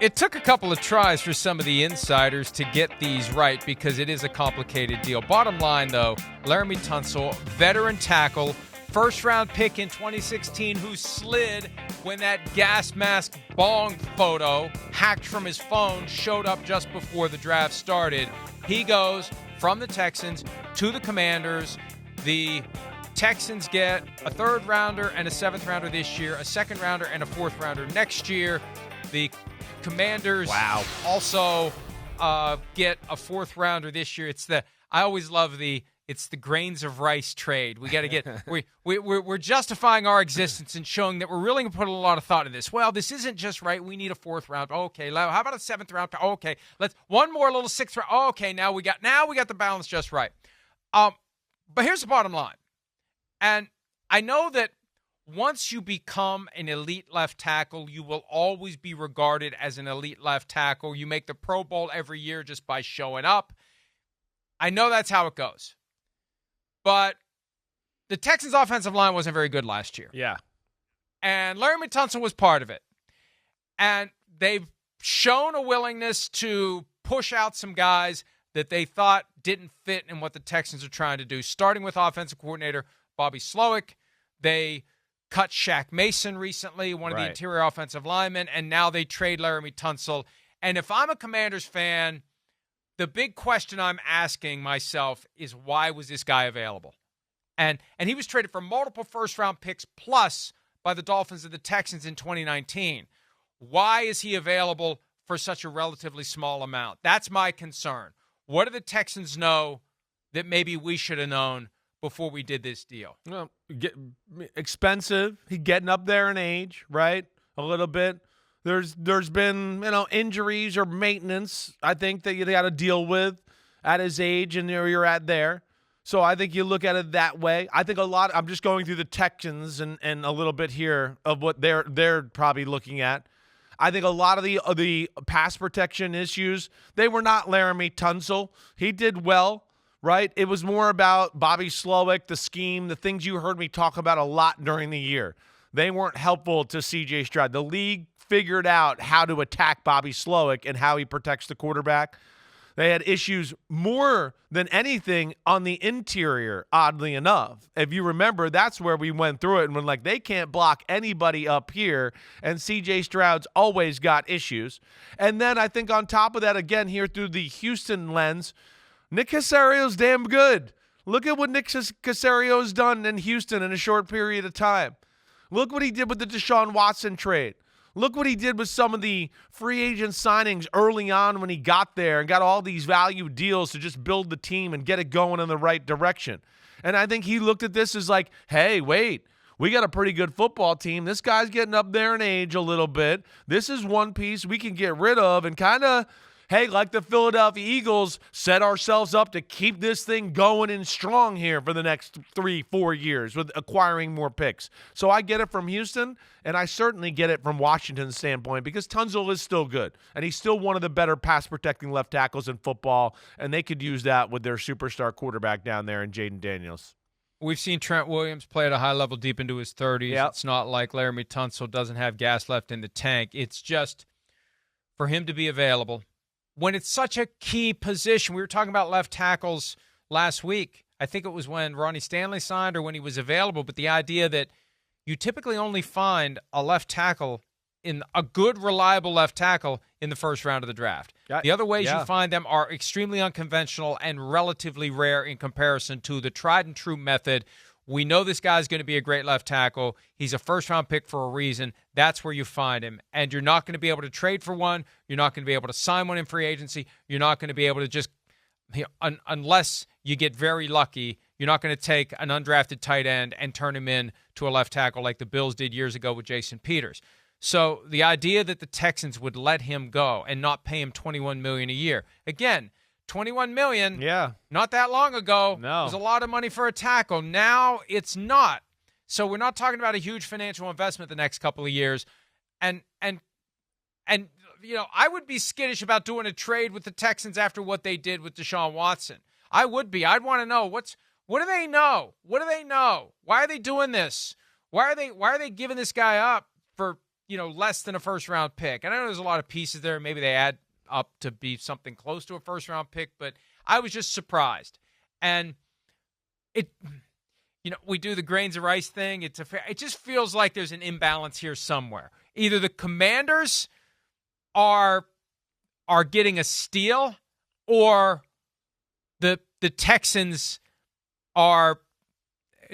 It took a couple of tries for some of the insiders to get these right because it is a complicated deal. Bottom line, though, Laremy Tunsil, veteran tackle, first-round pick in 2016 who slid when that gas mask bong photo hacked from his phone showed up just before the draft started. He goes from the Texans to the Commanders. The Texans get a third-rounder and a seventh-rounder this year, a second-rounder and a fourth-rounder next year. The Commanders also get a fourth rounder this year. I always love it's the grains of rice trade. We got to get we're justifying our existence and showing that we're really going to put a lot of thought into this. Well, this isn't just right. We need a fourth round. Okay, how about a seventh round? Okay, let's one more little sixth round. Okay, now we got the balance just right. But here's the bottom line, and I know that once you become an elite left tackle, you will always be regarded as an elite left tackle. You make the Pro Bowl every year just by showing up. I know that's how it goes. But the Texans' offensive line wasn't very good last year. Yeah. And Laremy Tunsil was part of it. And they've shown a willingness to push out some guys that they thought didn't fit in what the Texans are trying to do, starting with offensive coordinator Bobby Slowick. They cut Shaq Mason recently, one of the interior offensive linemen, and now they trade Laremy Tunsil. And if I'm a Commanders fan, the big question I'm asking myself is, why was this guy available? And he was traded for multiple first-round picks plus by the Dolphins and the Texans in 2019. Why is he available for such a relatively small amount? That's my concern. What do the Texans know that maybe we should have known before we did this deal? Well, expensive. He's getting up there in age, right? A little bit. There's been, injuries or maintenance, I think, that you got to deal with at his age and where you're at there. So I think you look at it that way. I think I'm just going through the Texans and a little bit here of what they're probably looking at. I think a lot of the pass protection issues, they were not Laremy Tunsil. He did well. Right? It was more about Bobby Slowick, the scheme, the things you heard me talk about a lot during the year. They weren't helpful to C.J. Stroud. The league figured out how to attack Bobby Slowick and how he protects the quarterback. They had issues more than anything on the interior, oddly enough. If you remember, that's where we went through it and when they can't block anybody up here, and C.J. Stroud's always got issues. And then I think on top of that, again, here through the Houston lens, Nick Casario's damn good. Look at what Nick Casario's done in Houston in a short period of time. Look what he did with the Deshaun Watson trade. Look what he did with some of the free agent signings early on when he got there and got all these value deals to just build the team and get it going in the right direction. And I think he looked at this as like, hey, wait, we got a pretty good football team. This guy's getting up there in age a little bit. This is one piece we can get rid of and kind of, hey, like the Philadelphia Eagles, set ourselves up to keep this thing going and strong here for the next 3-4 years with acquiring more picks. So I get it from Houston, and I certainly get it from Washington's standpoint because Tunsil is still good, and he's still one of the better pass-protecting left tackles in football, and they could use that with their superstar quarterback down there in Jaden Daniels. We've seen Trent Williams play at a high level deep into his 30s. Yep. It's not like Laremy Tunsil doesn't have gas left in the tank. It's just for him to be available when it's such a key position. We were talking about left tackles last week. I think it was when Ronnie Stanley signed or when he was available, but the idea that you typically only find a left tackle in a good, reliable left tackle in the first round of the draft. The other ways you find them are extremely unconventional and relatively rare in comparison to the tried and true method. We know this guy's going to be a great left tackle. He's a first-round pick for a reason. That's where you find him. And you're not going to be able to trade for one. You're not going to be able to sign one in free agency. You're not going to be able to just, unless you get very lucky, you're not going to take an undrafted tight end and turn him in to a left tackle like the Bills did years ago with Jason Peters. So the idea that the Texans would let him go and not pay him $21 million a year, again, $21 million, not that long ago, was a lot of money for a tackle. Now it's not. So we're not talking about a huge financial investment the next couple of years. And I would be skittish about doing a trade with the Texans after what they did with Deshaun Watson. I would be. I'd want to know what do they know? What do they know? Why are they doing this? Why are they giving this guy up for less than a first-round pick. And I know there's a lot of pieces there. Maybe they add up to be something close to a first-round pick, but I was just surprised. And we do the grains of rice thing. It just feels like there's an imbalance here somewhere. Either the Commanders are getting a steal, or the Texans are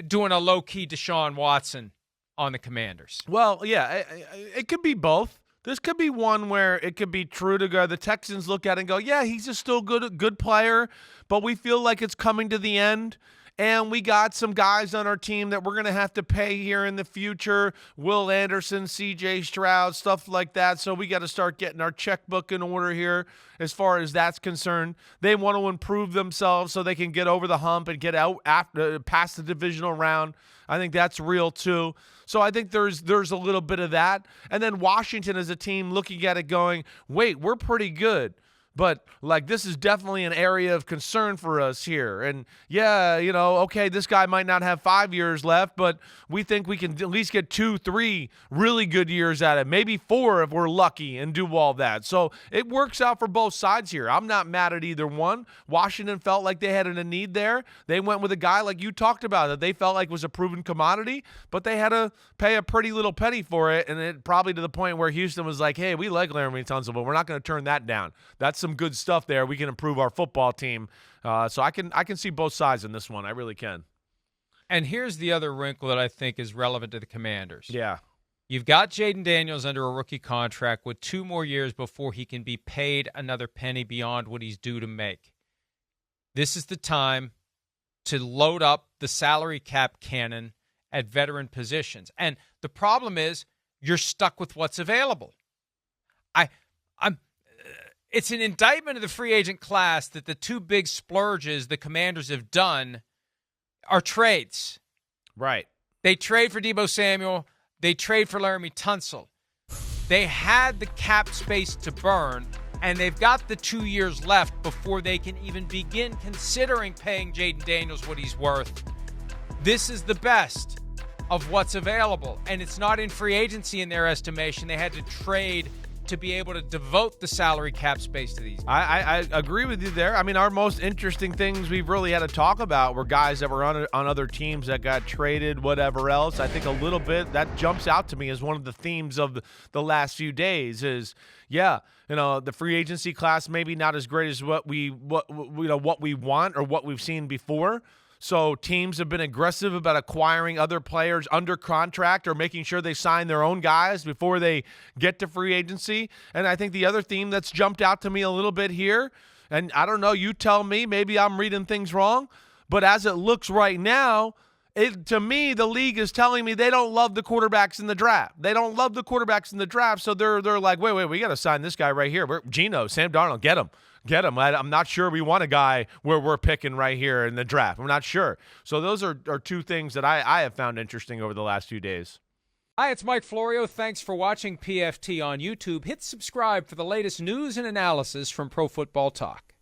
doing a low-key Deshaun Watson on the Commanders. Well, yeah, it could be both. This could be one where it could be true to go. The Texans look at it and go, yeah, he's a still good player, but we feel like it's coming to the end. And we got some guys on our team that we're going to have to pay here in the future. Will Anderson, C.J. Stroud, stuff like that. So we got to start getting our checkbook in order here as far as that's concerned. They want to improve themselves so they can get over the hump and get out past the divisional round. I think that's real too. So I think there's a little bit of that. And then Washington as a team looking at it going, wait, we're pretty good. But, this is definitely an area of concern for us here. And, yeah, okay, this guy might not have 5 years left, but we think we can at least get 2-3 really good years at it, maybe 4 if we're lucky, and do all that. So it works out for both sides here. I'm not mad at either one. Washington felt like they had a need there. They went with a guy like you talked about that they felt like was a proven commodity, but they had to pay a pretty little penny for it, and it probably to the point where Houston was like, hey, we like Laremy Tunsil, but we're not going to turn that down. That's some good stuff there. We can improve our football team. So I can see both sides in this one. I really can. And here's the other wrinkle that I think is relevant to the Commanders. Yeah. You've got Jaden Daniels under a rookie contract with 2 more years before he can be paid another penny beyond what he's due to make. This is the time to load up the salary cap cannon at veteran positions. And the problem is you're stuck with what's available. It's an indictment of the free agent class that the 2 big splurges the Commanders have done are trades. Right. They trade for Deebo Samuel. They trade for Laremy Tunsil. They had the cap space to burn, and they've got the 2 years left before they can even begin considering paying Jaden Daniels what he's worth. This is the best of what's available, and it's not in free agency in their estimation. They had to trade to be able to devote the salary cap space to these. I agree with you there. I mean, our most interesting things we've really had to talk about were guys that were on other teams that got traded, whatever else. I think a little bit that jumps out to me as one of the themes of the last few days is, the free agency class maybe not as great as what we want or what we've seen before. So teams have been aggressive about acquiring other players under contract or making sure they sign their own guys before they get to free agency. And I think the other theme that's jumped out to me a little bit here, and I don't know, you tell me, maybe I'm reading things wrong, but as it looks right now, to me, the league is telling me they don't love the quarterbacks in the draft. They don't love the quarterbacks in the draft, so they're like, wait, we got to sign this guy right here. Geno, Sam Darnold, get him. I'm not sure we want a guy where we're picking right here in the draft. I'm not sure. So those are 2 things that I have found interesting over the last few days. Hi, it's Mike Florio. Thanks for watching PFT on YouTube. Hit subscribe for the latest news and analysis from Pro Football Talk.